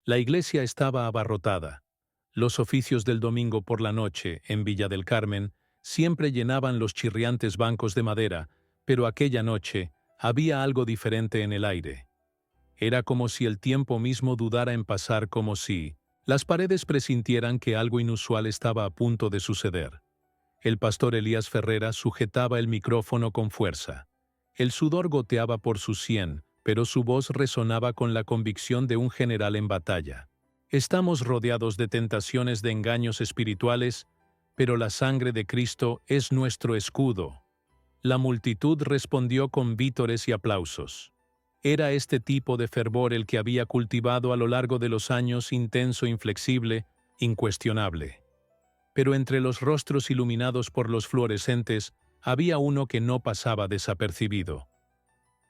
La iglesia estaba abarrotada. Los oficios del domingo por la noche, en Villa del Carmen, siempre llenaban los chirriantes bancos de madera, pero aquella noche había algo diferente en el aire. Era como si el tiempo mismo dudara en pasar, como si las paredes presintieran que algo inusual estaba a punto de suceder. El pastor Elías Ferrera sujetaba el micrófono con fuerza. El sudor goteaba por su sien, pero su voz resonaba con la convicción de un general en batalla. Estamos rodeados de tentaciones de engaños espirituales, pero la sangre de Cristo es nuestro escudo. La multitud respondió con vítores y aplausos. Era este tipo de fervor el que había cultivado a lo largo de los años, intenso, inflexible, incuestionable. Pero entre los rostros iluminados por los fluorescentes había uno que no pasaba desapercibido.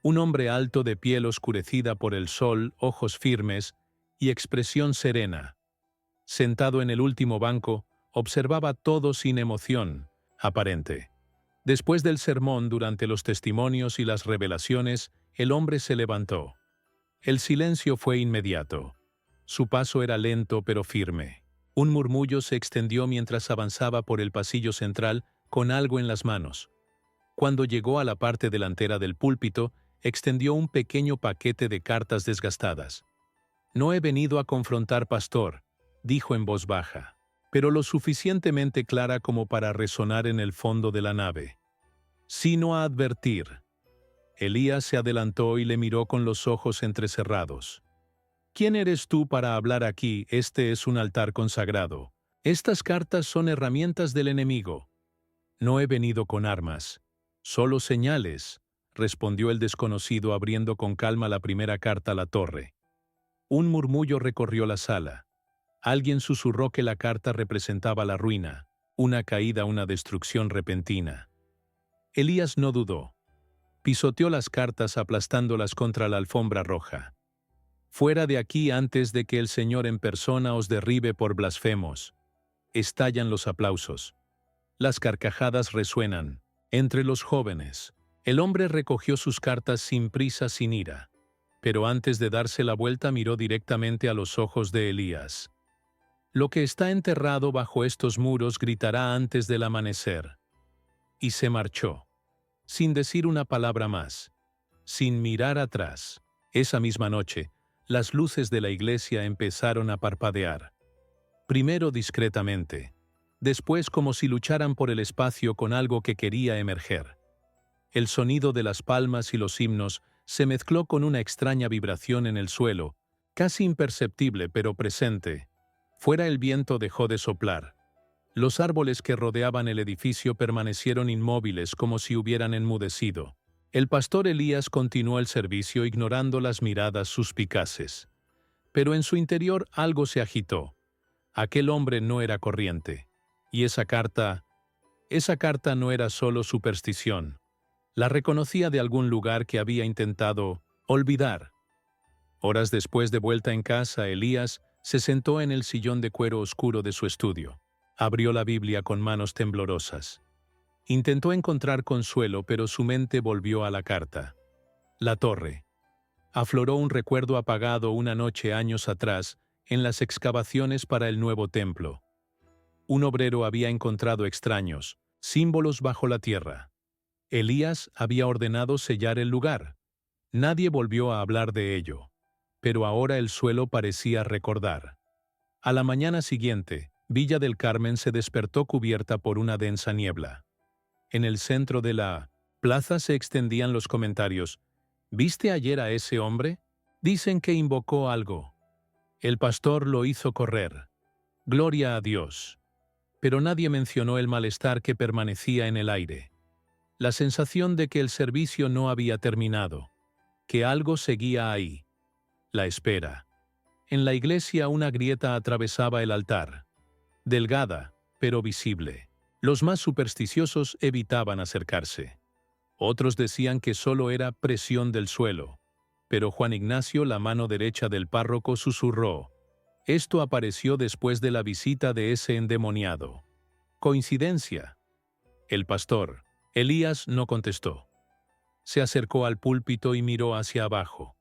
Un hombre alto de piel oscurecida por el sol, ojos firmes y expresión serena. Sentado en el último banco, observaba todo sin emoción aparente. Después del sermón, durante los testimonios y las revelaciones, el hombre se levantó. El silencio fue inmediato. Su paso era lento pero firme. Un murmullo se extendió mientras avanzaba por el pasillo central con algo en las manos. Cuando llegó a la parte delantera del púlpito, extendió un pequeño paquete de cartas desgastadas. «No he venido a confrontar, pastor», dijo en voz baja, pero lo suficientemente clara como para resonar en el fondo de la nave, «sino a advertir». Elías se adelantó y le miró con los ojos entrecerrados. «¿Quién eres tú para hablar aquí? Este es un altar consagrado. Estas cartas son herramientas del enemigo». «No he venido con armas, solo señales», respondió el desconocido abriendo con calma la primera carta a la torre. Un murmullo recorrió la sala. Alguien susurró que la carta representaba la ruina, una caída, una destrucción repentina. Elías no dudó. Pisoteó las cartas aplastándolas contra la alfombra roja. «Fuera de aquí antes de que el Señor en persona os derribe por blasfemos». Estallan los aplausos. Las carcajadas resuenan. Entre los jóvenes, el hombre recogió sus cartas sin prisa, sin ira. Pero antes de darse la vuelta miró directamente a los ojos de Elías. «Lo que está enterrado bajo estos muros gritará antes del amanecer». Y se marchó, sin decir una palabra más, sin mirar atrás. Esa misma noche, las luces de la iglesia empezaron a parpadear. Primero discretamente, después como si lucharan por el espacio con algo que quería emerger. El sonido de las palmas y los himnos se mezcló con una extraña vibración en el suelo, casi imperceptible pero presente. Fuera el viento dejó de soplar. Los árboles que rodeaban el edificio permanecieron inmóviles como si hubieran enmudecido. El pastor Elías continuó el servicio ignorando las miradas suspicaces. Pero en su interior algo se agitó. Aquel hombre no era corriente. Y esa carta no era solo superstición. La reconocía de algún lugar que había intentado olvidar. Horas después, de vuelta en casa, Elías se sentó en el sillón de cuero oscuro de su estudio. Abrió la Biblia con manos temblorosas. Intentó encontrar consuelo, pero su mente volvió a la carta. La torre. Afloró un recuerdo apagado una noche años atrás en las excavaciones para el nuevo templo. Un obrero había encontrado extraños símbolos bajo la tierra. Elías había ordenado sellar el lugar. Nadie volvió a hablar de ello. Pero ahora el suelo parecía recordar. A la mañana siguiente, Villa del Carmen se despertó cubierta por una densa niebla. En el centro de la plaza se extendían los comentarios. «¿Viste ayer a ese hombre? Dicen que invocó algo. El pastor lo hizo correr. Gloria a Dios». Pero nadie mencionó el malestar que permanecía en el aire. La sensación de que el servicio no había terminado, que algo seguía ahí. La espera. En la iglesia una grieta atravesaba el altar. Delgada, pero visible. Los más supersticiosos evitaban acercarse. Otros decían que solo era presión del suelo. Pero Juan Ignacio, la mano derecha del párroco, susurró. Esto apareció después de la visita de ese endemoniado. ¿Coincidencia? El pastor Elías no contestó. Se acercó al púlpito y miró hacia abajo.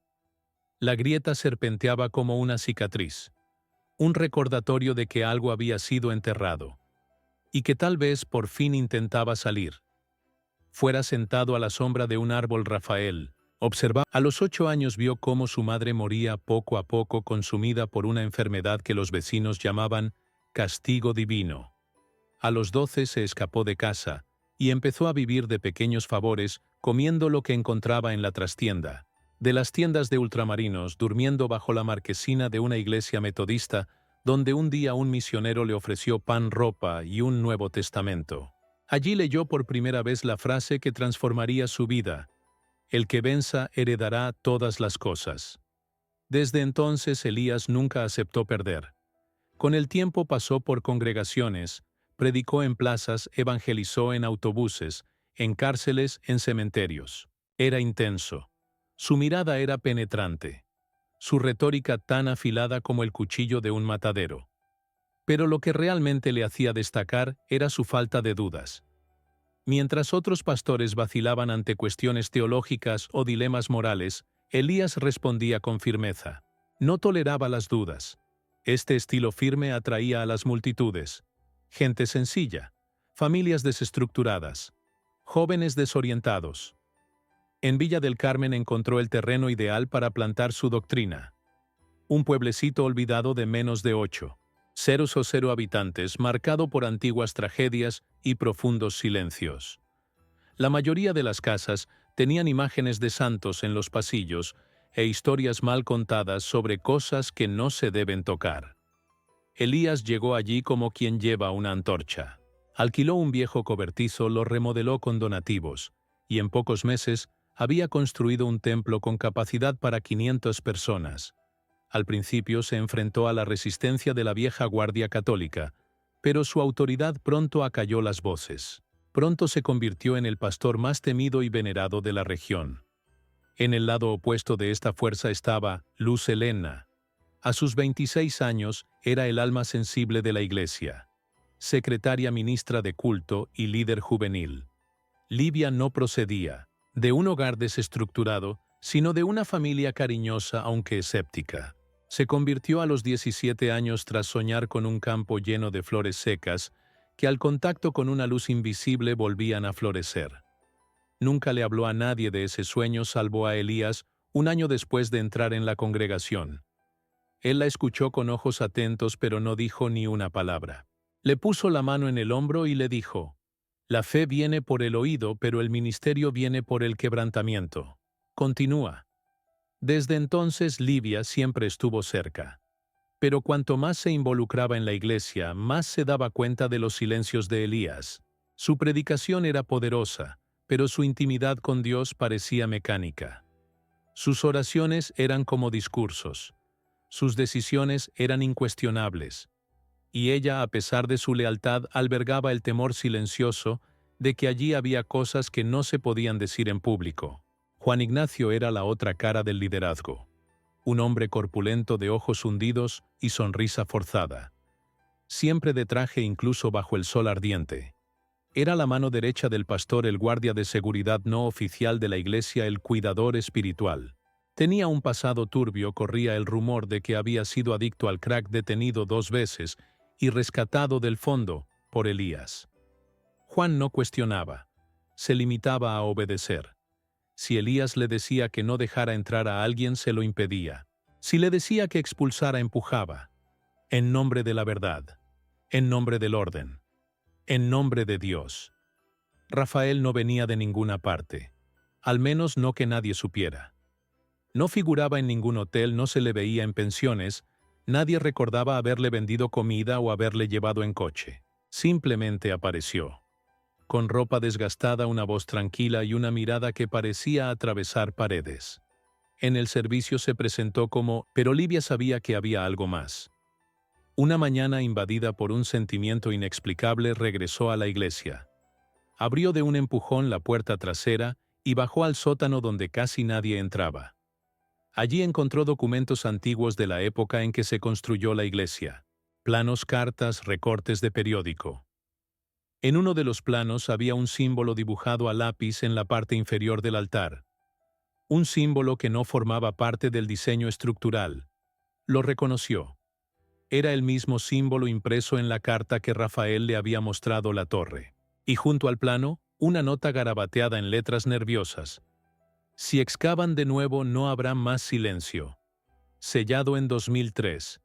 La grieta serpenteaba como una cicatriz, un recordatorio de que algo había sido enterrado, y que tal vez por fin intentaba salir. Fuera sentado a la sombra de un árbol, Rafael observaba. A los 8 años vio cómo su madre moría poco a poco consumida por una enfermedad que los vecinos llamaban castigo divino. A los 12 se escapó de casa y empezó a vivir de pequeños favores, comiendo lo que encontraba en la trastienda, de las tiendas de ultramarinos, durmiendo bajo la marquesina de una iglesia metodista, donde un día un misionero le ofreció pan, ropa y un Nuevo Testamento. Allí leyó por primera vez la frase que transformaría su vida: el que venza heredará todas las cosas. Desde entonces Elías nunca aceptó perder. Con el tiempo pasó por congregaciones, predicó en plazas, evangelizó en autobuses, en cárceles, en cementerios. Era intenso. Su mirada era penetrante. Su retórica tan afilada como el cuchillo de un matadero. Pero lo que realmente le hacía destacar era su falta de dudas. Mientras otros pastores vacilaban ante cuestiones teológicas o dilemas morales, Elías respondía con firmeza. No toleraba las dudas. Este estilo firme atraía a las multitudes. Gente sencilla, familias desestructuradas, jóvenes desorientados. En Villa del Carmen encontró el terreno ideal para plantar su doctrina. Un pueblecito olvidado de menos de 8,0 habitantes, marcado por antiguas tragedias y profundos silencios. La mayoría de las casas tenían imágenes de santos en los pasillos e historias mal contadas sobre cosas que no se deben tocar. Elías llegó allí como quien lleva una antorcha. Alquiló un viejo cobertizo, lo remodeló con donativos, y en pocos meses había construido un templo con capacidad para 500 personas. Al principio se enfrentó a la resistencia de la vieja guardia católica, pero su autoridad pronto acalló las voces. Pronto se convirtió en el pastor más temido y venerado de la región. En el lado opuesto de esta fuerza estaba Luz Helena. A sus 26 años era el alma sensible de la iglesia, secretaria ministra de culto y líder juvenil. Livia no procedía de un hogar desestructurado, sino de una familia cariñosa aunque escéptica. Se convirtió a los 17 años tras soñar con un campo lleno de flores secas que al contacto con una luz invisible volvían a florecer. Nunca le habló a nadie de ese sueño salvo a Elías un año después de entrar en la congregación. Él la escuchó con ojos atentos pero no dijo ni una palabra. Le puso la mano en el hombro y le dijo: la fe viene por el oído, pero el ministerio viene por el quebrantamiento. Continúa. Desde entonces Livia siempre estuvo cerca. Pero cuanto más se involucraba en la iglesia, más se daba cuenta de los silencios de Elías. Su predicación era poderosa, pero su intimidad con Dios parecía mecánica. Sus oraciones eran como discursos. Sus decisiones eran incuestionables. Y ella, a pesar de su lealtad, albergaba el temor silencioso de que allí había cosas que no se podían decir en público. Juan Ignacio era la otra cara del liderazgo. Un hombre corpulento de ojos hundidos y sonrisa forzada. Siempre de traje incluso bajo el sol ardiente. Era la mano derecha del pastor, el guardia de seguridad no oficial de la iglesia, el cuidador espiritual. Tenía un pasado turbio, corría el rumor de que había sido adicto al crack, detenido 2 veces y rescatado del fondo por Elías. Juan no cuestionaba, se limitaba a obedecer. Si Elías le decía que no dejara entrar a alguien, se lo impedía. Si le decía que expulsara, empujaba. En nombre de la verdad, en nombre del orden, en nombre de Dios. Rafael no venía de ninguna parte, al menos no que nadie supiera. No figuraba en ningún hotel, no se le veía en pensiones, nadie recordaba haberle vendido comida o haberle llevado en coche. Simplemente apareció. Con ropa desgastada, una voz tranquila y una mirada que parecía atravesar paredes. En el servicio se presentó como, pero Livia sabía que había algo más. Una mañana, invadida por un sentimiento inexplicable, regresó a la iglesia. Abrió de un empujón la puerta trasera y bajó al sótano donde casi nadie entraba. Allí encontró documentos antiguos de la época en que se construyó la iglesia. Planos, cartas, recortes de periódico. En uno de los planos había un símbolo dibujado a lápiz en la parte inferior del altar. un símbolo que no formaba parte del diseño estructural. Lo reconoció. Era el mismo símbolo impreso en la carta que Rafael le había mostrado la torre. Y junto al plano, una nota garabateada en letras nerviosas. Si excavan de nuevo no habrá más silencio. Sellado en 2003.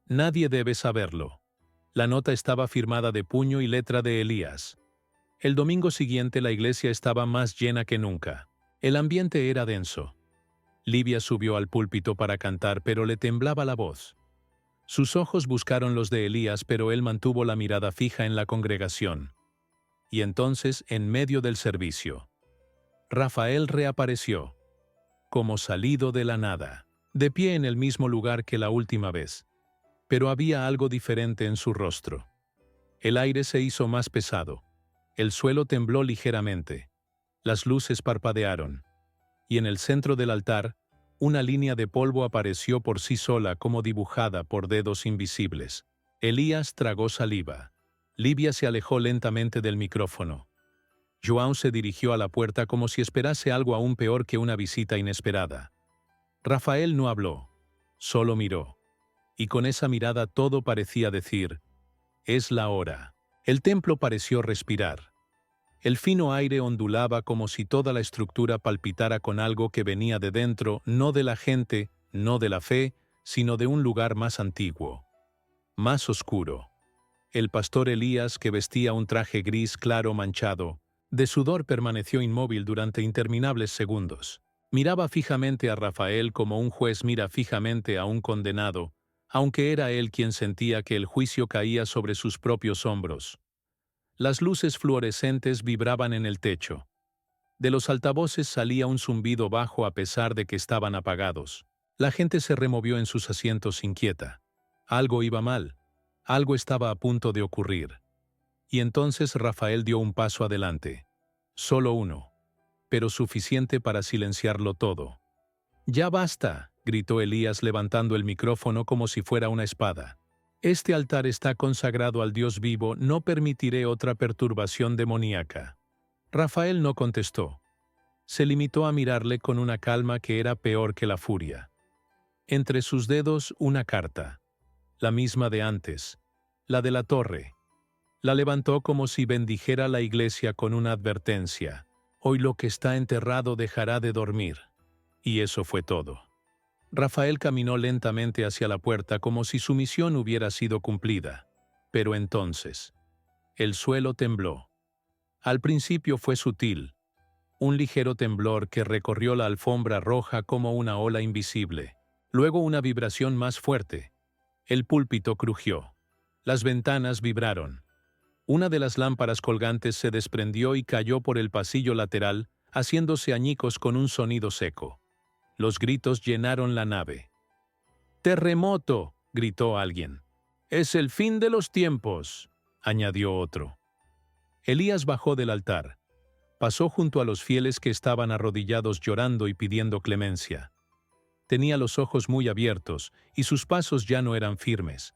Nadie debe saberlo. La nota estaba firmada de puño y letra de Elías. El domingo siguiente la iglesia estaba más llena que nunca. El ambiente era denso. Livia subió al púlpito para cantar, pero le temblaba la voz. Sus ojos buscaron los de Elías, pero él mantuvo la mirada fija en la congregación. Y entonces, en medio del servicio, Rafael reapareció, como salido de la nada, de pie en el mismo lugar que la última vez. Pero había algo diferente en su rostro. El aire se hizo más pesado. El suelo tembló ligeramente. Las luces parpadearon. Y en el centro del altar, una línea de polvo apareció por sí sola como dibujada por dedos invisibles. Elías tragó saliva. Livia se alejó lentamente del micrófono. João se dirigió a la puerta como si esperase algo aún peor que una visita inesperada. Rafael no habló, solo miró. Y con esa mirada todo parecía decir, es la hora. El templo pareció respirar. El fino aire ondulaba como si toda la estructura palpitara con algo que venía de dentro, no de la gente, no de la fe, sino de un lugar más antiguo, más oscuro. El pastor Elías, que vestía un traje gris claro manchado, de sudor, permaneció inmóvil durante interminables segundos. Miraba fijamente a Rafael como un juez mira fijamente a un condenado, aunque era él quien sentía que el juicio caía sobre sus propios hombros. Las luces fluorescentes vibraban en el techo. De los altavoces salía un zumbido bajo a pesar de que estaban apagados. La gente se removió en sus asientos inquieta. Algo iba mal. Algo estaba a punto de ocurrir. Y entonces Rafael dio un paso adelante. Solo uno. Pero suficiente para silenciarlo todo. «¡Ya basta!», gritó Elías levantando el micrófono como si fuera una espada. «Este altar está consagrado al Dios vivo, no permitiré otra perturbación demoníaca». Rafael no contestó. Se limitó a mirarle con una calma que era peor que la furia. Entre sus dedos una carta. La misma de antes. La de la torre. La levantó como si bendijera la iglesia con una advertencia. Hoy lo que está enterrado dejará de dormir. Y eso fue todo. Rafael caminó lentamente hacia la puerta como si su misión hubiera sido cumplida. Pero entonces, el suelo tembló. Al principio fue sutil, un ligero temblor que recorrió la alfombra roja como una ola invisible. Luego una vibración más fuerte. El púlpito crujió. Las ventanas vibraron. Una de las lámparas colgantes se desprendió y cayó por el pasillo lateral, haciéndose añicos con un sonido seco. Los gritos llenaron la nave. «¡Terremoto!», gritó alguien. «Es el fin de los tiempos», añadió otro. Elías bajó del altar. Pasó junto a los fieles que estaban arrodillados llorando y pidiendo clemencia. Tenía los ojos muy abiertos y sus pasos ya no eran firmes.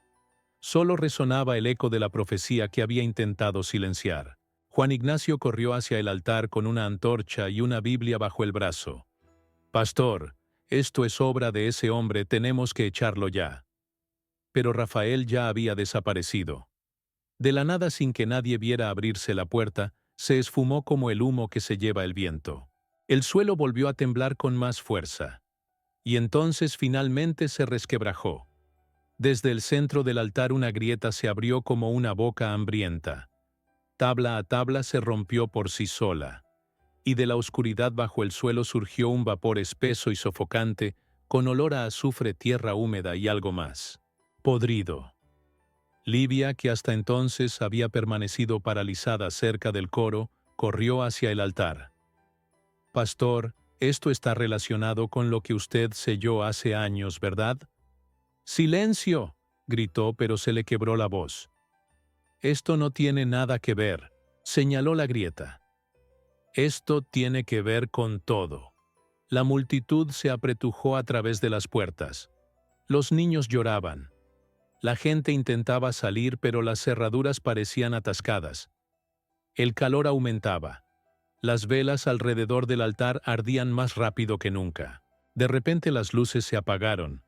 Solo resonaba el eco de la profecía que había intentado silenciar. Juan Ignacio corrió hacia el altar con una antorcha y una Biblia bajo el brazo. «Pastor, esto es obra de ese hombre, tenemos que echarlo ya». Pero Rafael ya había desaparecido. De la nada, sin que nadie viera abrirse la puerta, se esfumó como el humo que se lleva el viento. El suelo volvió a temblar con más fuerza. Y entonces finalmente se resquebrajó. Desde el centro del altar una grieta se abrió como una boca hambrienta. Tabla a tabla se rompió por sí sola. Y de la oscuridad bajo el suelo surgió un vapor espeso y sofocante, con olor a azufre, tierra húmeda y algo más. Podrido. Livia, que hasta entonces había permanecido paralizada cerca del coro, corrió hacia el altar. «Pastor, esto está relacionado con lo que usted selló hace años, ¿verdad?» «¡Silencio!», gritó, pero se le quebró la voz. «Esto no tiene nada que ver», señaló la grieta. «Esto tiene que ver con todo». La multitud se apretujó a través de las puertas. Los niños lloraban. La gente intentaba salir, pero las cerraduras parecían atascadas. El calor aumentaba. Las velas alrededor del altar ardían más rápido que nunca. De repente las luces se apagaron,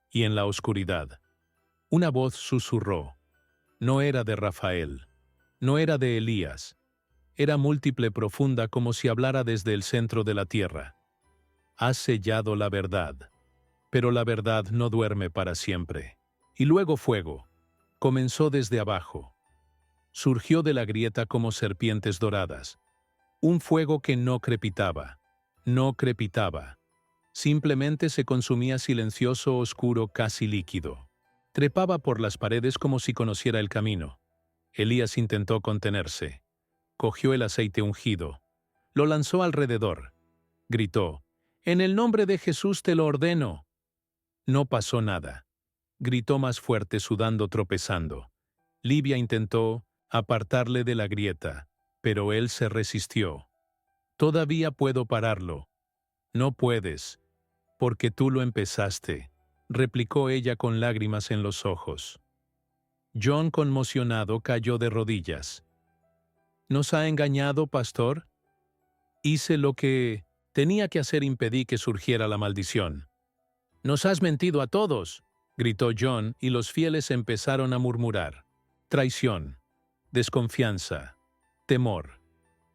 y en la oscuridad, una voz susurró. No era de Rafael, no era de Elías, era múltiple profunda como si hablara desde el centro de la tierra. Has sellado la verdad, pero la verdad no duerme para siempre. Y luego fuego. Comenzó desde abajo. Surgió de la grieta como serpientes doradas. Un fuego que no crepitaba, no crepitaba. Simplemente se consumía silencioso, oscuro, casi líquido. Trepaba por las paredes como si conociera el camino. Elías intentó contenerse. Cogió el aceite ungido. Lo lanzó alrededor. Gritó, «En el nombre de Jesús te lo ordeno». No pasó nada. Gritó más fuerte, sudando, tropezando. Libia intentó apartarle de la grieta, pero él se resistió. «Todavía puedo pararlo». «No puedes, porque tú lo empezaste», replicó ella con lágrimas en los ojos. John, conmocionado, cayó de rodillas. «¿Nos ha engañado, pastor?» «Hice lo que tenía que hacer, impedí que surgiera la maldición». «Nos has mentido a todos», gritó John, y los fieles empezaron a murmurar. Traición, desconfianza, temor.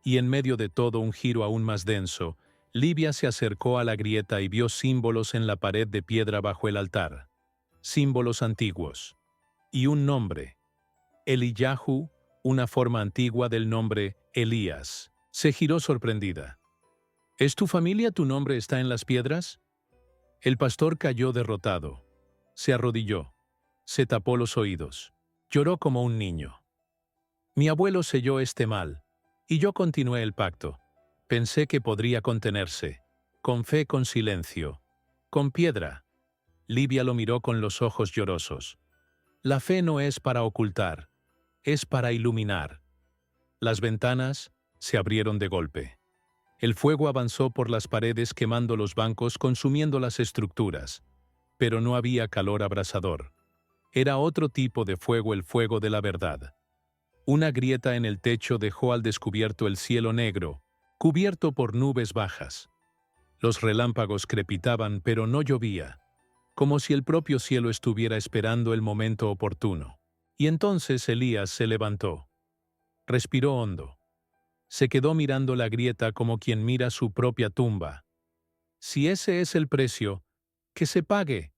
Y en medio de todo un giro aún más denso, Libia se acercó a la grieta y vio símbolos en la pared de piedra bajo el altar. Símbolos antiguos. Y un nombre. Eliyahu, una forma antigua del nombre Elías. Se giró sorprendida. ¿Es tu familia? ¿Tu nombre está en las piedras? El pastor cayó derrotado. Se arrodilló. Se tapó los oídos. Lloró como un niño. Mi abuelo selló este mal, y yo continué el pacto. Pensé que podría contenerse. Con fe, con silencio. Con piedra. Libia lo miró con los ojos llorosos. La fe no es para ocultar, es para iluminar. Las ventanas se abrieron de golpe. El fuego avanzó por las paredes, quemando los bancos, consumiendo las estructuras. Pero no había calor abrasador. Era otro tipo de fuego, el fuego de la verdad. Una grieta en el techo dejó al descubierto el cielo negro, cubierto por nubes bajas. Los relámpagos crepitaban, pero no llovía, como si el propio cielo estuviera esperando el momento oportuno. Y entonces Elías se levantó. Respiró hondo. Se quedó mirando la grieta como quien mira su propia tumba. Si ese es el precio, que se pague.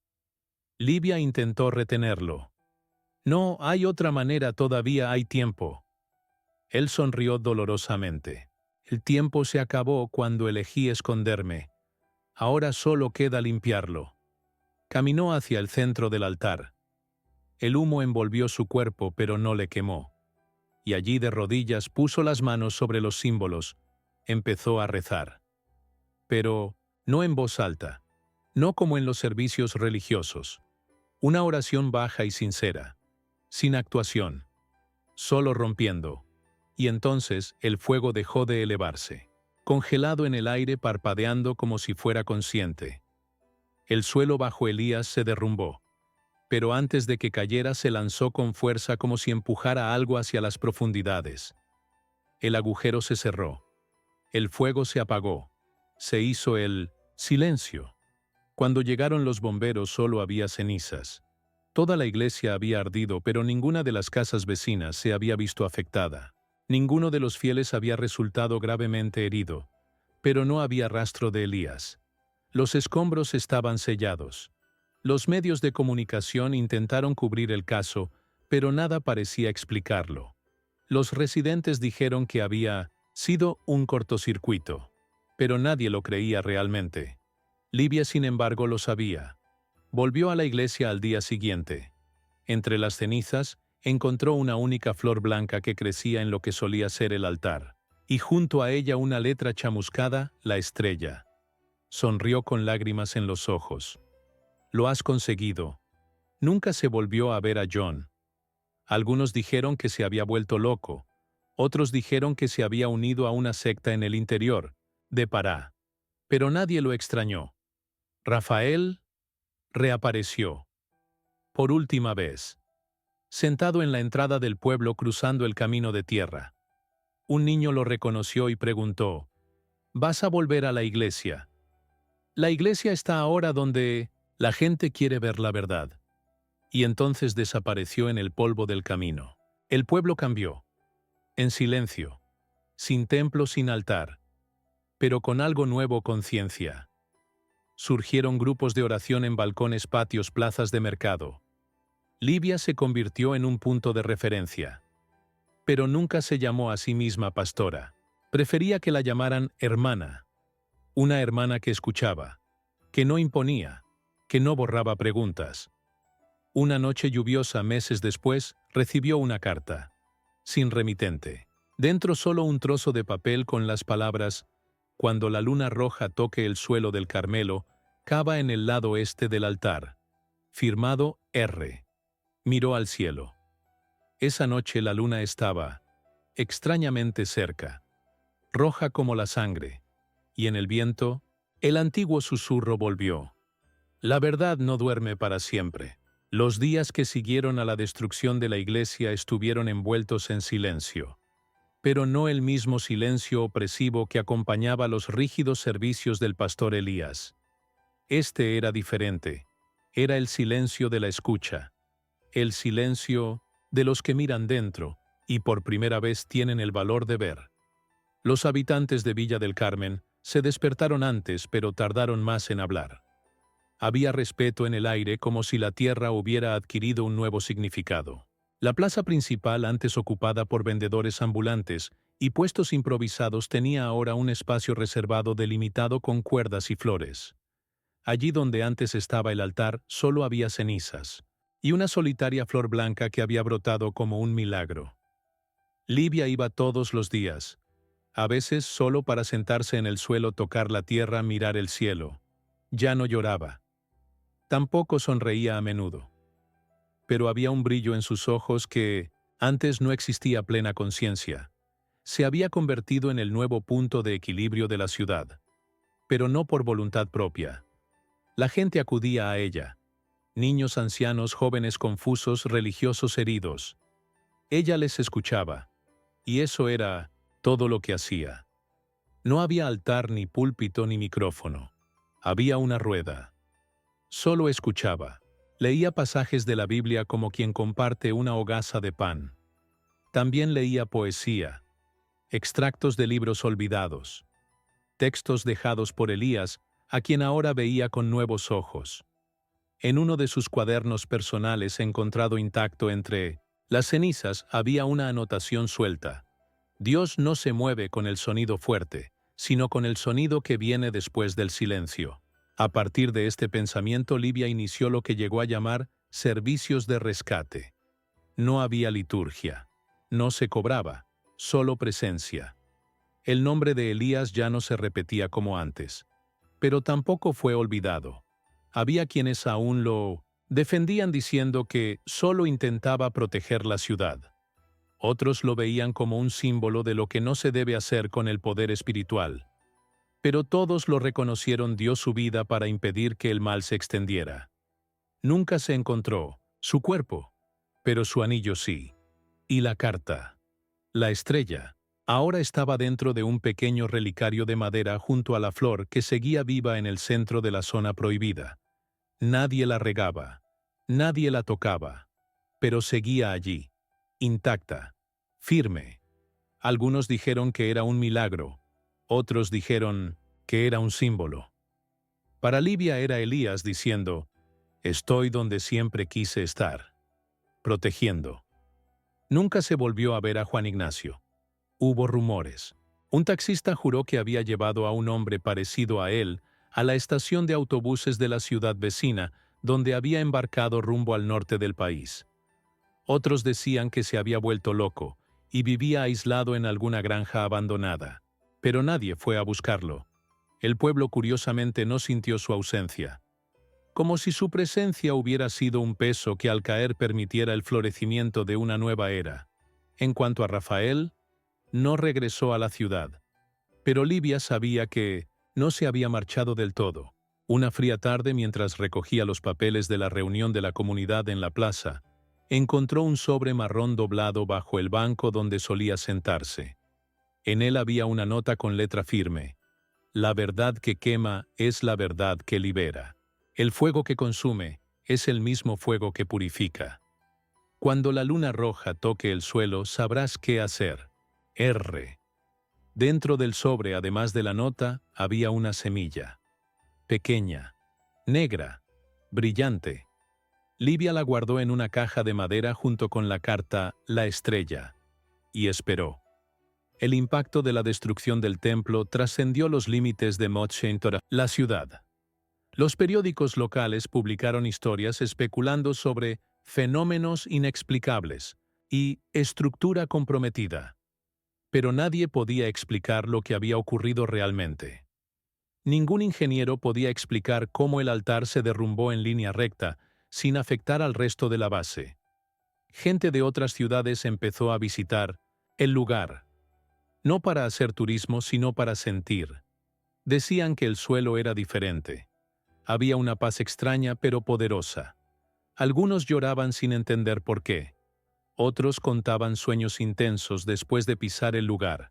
Libia intentó retenerlo. No, hay otra manera, todavía hay tiempo. Él sonrió dolorosamente. El tiempo se acabó cuando elegí esconderme. Ahora solo queda limpiarlo. Caminó hacia el centro del altar. El humo envolvió su cuerpo, pero no le quemó. Y allí, de rodillas, puso las manos sobre los símbolos. Empezó a rezar. Pero no en voz alta, no como en los servicios religiosos. Una oración baja y sincera, sin actuación, solo rompiendo. Y entonces el fuego dejó de elevarse, congelado en el aire, parpadeando como si fuera consciente. El suelo bajo Elías se derrumbó, pero antes de que cayera se lanzó con fuerza como si empujara algo hacia las profundidades. El agujero se cerró. El fuego se apagó. Se hizo el silencio. Cuando llegaron los bomberos solo había cenizas. Toda la iglesia había ardido, pero ninguna de las casas vecinas se había visto afectada. Ninguno de los fieles había resultado gravemente herido, pero no había rastro de Elías. Los escombros estaban sellados. Los medios de comunicación intentaron cubrir el caso, pero nada parecía explicarlo. Los residentes dijeron que había sido un cortocircuito, pero nadie lo creía realmente. Libia, sin embargo, lo sabía. Volvió a la iglesia al día siguiente. Entre las cenizas, encontró una única flor blanca que crecía en lo que solía ser el altar, y junto a ella una letra chamuscada, la estrella. Sonrió con lágrimas en los ojos. «Lo has conseguido». Nunca se volvió a ver a John. Algunos dijeron que se había vuelto loco. Otros dijeron que se había unido a una secta en el interior de Pará. Pero nadie lo extrañó. Rafael reapareció. Por última vez. Sentado en la entrada del pueblo, cruzando el camino de tierra. Un niño lo reconoció y preguntó, Vas a volver a la iglesia. La iglesia está ahora donde la gente quiere ver la verdad. Y entonces desapareció en el polvo del camino. El pueblo cambió. En silencio. Sin templo, sin altar. Pero con algo nuevo: conciencia. Surgieron grupos de oración en balcones, patios, plazas de mercado. Libia se convirtió en un punto de referencia. Pero nunca se llamó a sí misma pastora. Prefería que la llamaran hermana. Una hermana que escuchaba, que no imponía, que no borraba preguntas. Una noche lluviosa, meses después, recibió una carta. Sin remitente. Dentro solo un trozo de papel con las palabras: cuando la luna roja toque el suelo del Carmelo, cava en el lado este del altar. Firmado R. Miró al cielo. Esa noche la luna estaba extrañamente cerca, roja como la sangre, y en el viento, el antiguo susurro volvió. La verdad no duerme para siempre. Los días que siguieron a la destrucción de la iglesia estuvieron envueltos en silencio, pero no el mismo silencio opresivo que acompañaba los rígidos servicios del pastor Elías. Este era diferente. Era el silencio de la escucha, el silencio de los que miran dentro y por primera vez tienen el valor de ver. Los habitantes de Villa del Carmen se despertaron antes, pero tardaron más en hablar. Había respeto en el aire, como si la tierra hubiera adquirido un nuevo significado. La plaza principal, antes ocupada por vendedores ambulantes y puestos improvisados, tenía ahora un espacio reservado delimitado con cuerdas y flores. Allí donde antes estaba el altar solo había cenizas y una solitaria flor blanca que había brotado como un milagro. Livia iba todos los días, a veces solo para sentarse en el suelo, tocar la tierra, mirar el cielo. Ya no lloraba. Tampoco sonreía a menudo. Pero había un brillo en sus ojos que, antes no existía plena conciencia. Se había convertido en el nuevo punto de equilibrio de la ciudad. Pero no por voluntad propia. La gente acudía a ella. Niños, ancianos, jóvenes confusos, religiosos heridos. Ella les escuchaba. Y eso era todo lo que hacía. No había altar, ni púlpito, ni micrófono. Había una rueda. Solo escuchaba. Leía pasajes de la Biblia como quien comparte una hogaza de pan. También leía poesía, extractos de libros olvidados, textos dejados por Elías, a quien ahora veía con nuevos ojos. En uno de sus cuadernos personales, encontrado intacto entre las cenizas, había una anotación suelta. Dios no se mueve con el sonido fuerte, sino con el sonido que viene después del silencio. A partir de este pensamiento, Livia inició lo que llegó a llamar servicios de rescate. No había liturgia. No se cobraba, solo presencia. El nombre de Elías ya no se repetía como antes. Pero tampoco fue olvidado. Había quienes aún lo defendían diciendo que solo intentaba proteger la ciudad. Otros lo veían como un símbolo de lo que no se debe hacer con el poder espiritual. Pero todos lo reconocieron, dio su vida para impedir que el mal se extendiera. Nunca se encontró su cuerpo, pero su anillo sí. Y la carta. La estrella. Ahora estaba dentro de un pequeño relicario de madera junto a la flor que seguía viva en el centro de la zona prohibida. Nadie la regaba. Nadie la tocaba. Pero seguía allí, intacta, firme. Algunos dijeron que era un milagro. Otros dijeron que era un símbolo. Para Livia era Elías diciendo: estoy donde siempre quise estar. Protegiendo. Nunca se volvió a ver a Juan Ignacio. Hubo rumores. Un taxista juró que había llevado a un hombre parecido a él a la estación de autobuses de la ciudad vecina, donde había embarcado rumbo al norte del país. Otros decían que se había vuelto loco y vivía aislado en alguna granja abandonada. Pero nadie fue a buscarlo. El pueblo curiosamente no sintió su ausencia. Como si su presencia hubiera sido un peso que al caer permitiera el florecimiento de una nueva era. En cuanto a Rafael, no regresó a la ciudad. Pero Livia sabía que no se había marchado del todo. Una fría tarde, mientras recogía los papeles de la reunión de la comunidad en la plaza, encontró un sobre marrón doblado bajo el banco donde solía sentarse. En él había una nota con letra firme: La verdad que quema es la verdad que libera. El fuego que consume es el mismo fuego que purifica. Cuando la luna roja toque el suelo, sabrás qué hacer. R. Dentro del sobre, además de la nota, había una semilla. Pequeña, negra, brillante. Livia la guardó en una caja de madera junto con la carta La Estrella, y esperó. El impacto de la destrucción del templo trascendió los límites de Motsheintora, la ciudad. Los periódicos locales publicaron historias especulando sobre fenómenos inexplicables y estructura comprometida. Pero nadie podía explicar lo que había ocurrido realmente. Ningún ingeniero podía explicar cómo el altar se derrumbó en línea recta, sin afectar al resto de la base. Gente de otras ciudades empezó a visitar el lugar, no para hacer turismo, sino para sentir. Decían que el suelo era diferente. Había una paz extraña pero poderosa. Algunos lloraban sin entender por qué. Otros contaban sueños intensos después de pisar el lugar.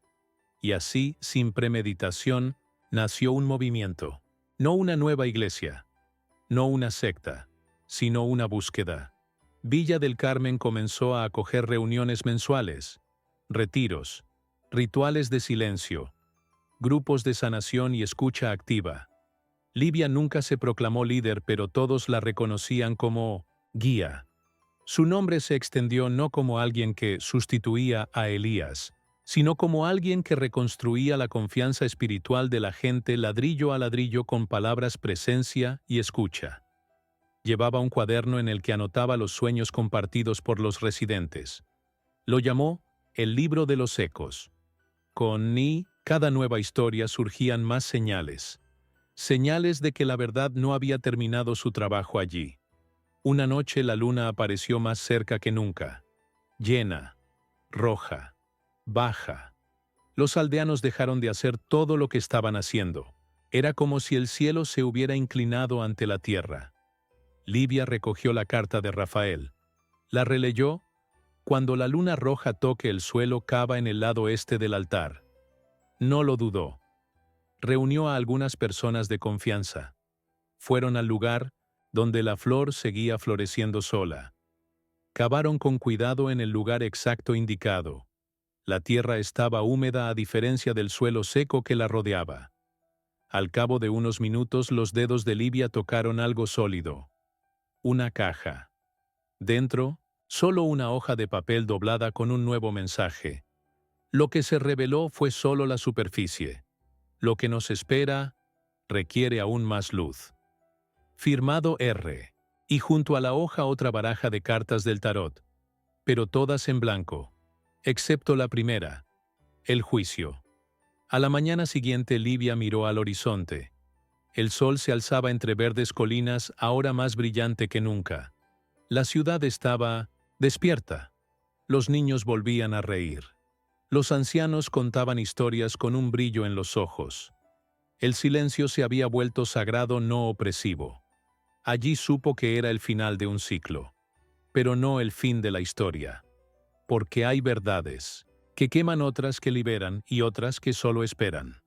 Y así, sin premeditación, nació un movimiento. No una nueva iglesia, no una secta, sino una búsqueda. Villa del Carmen comenzó a acoger reuniones mensuales, retiros, rituales de silencio, grupos de sanación y escucha activa. Livia nunca se proclamó líder, pero todos la reconocían como guía. Su nombre se extendió no como alguien que sustituía a Elías, sino como alguien que reconstruía la confianza espiritual de la gente ladrillo a ladrillo con palabras, presencia y escucha. Llevaba un cuaderno en el que anotaba los sueños compartidos por los residentes. Lo llamó el libro de los ecos. Con cada nueva historia surgían más señales. Señales de que la verdad no había terminado su trabajo allí. Una noche la luna apareció más cerca que nunca. Llena, roja, baja. Los aldeanos dejaron de hacer todo lo que estaban haciendo. Era como si el cielo se hubiera inclinado ante la tierra. Livia recogió la carta de Rafael. La releyó. Cuando la luna roja toque el suelo, cava en el lado este del altar. No lo dudó. Reunió a algunas personas de confianza. Fueron al lugar donde la flor seguía floreciendo sola. Cavaron con cuidado en el lugar exacto indicado. La tierra estaba húmeda a diferencia del suelo seco que la rodeaba. Al cabo de unos minutos los dedos de Livia tocaron algo sólido. Una caja. Dentro, solo una hoja de papel doblada con un nuevo mensaje. Lo que se reveló fue solo la superficie. Lo que nos espera requiere aún más luz. Firmado R. Y junto a la hoja otra baraja de cartas del tarot. Pero todas en blanco. Excepto la primera. El juicio. A la mañana siguiente Livia miró al horizonte. El sol se alzaba entre verdes colinas, ahora más brillante que nunca. La ciudad estaba despierta. Los niños volvían a reír. Los ancianos contaban historias con un brillo en los ojos. El silencio se había vuelto sagrado, no opresivo. Allí supo que era el final de un ciclo, pero no el fin de la historia. Porque hay verdades que queman, otras que liberan y otras que solo esperan.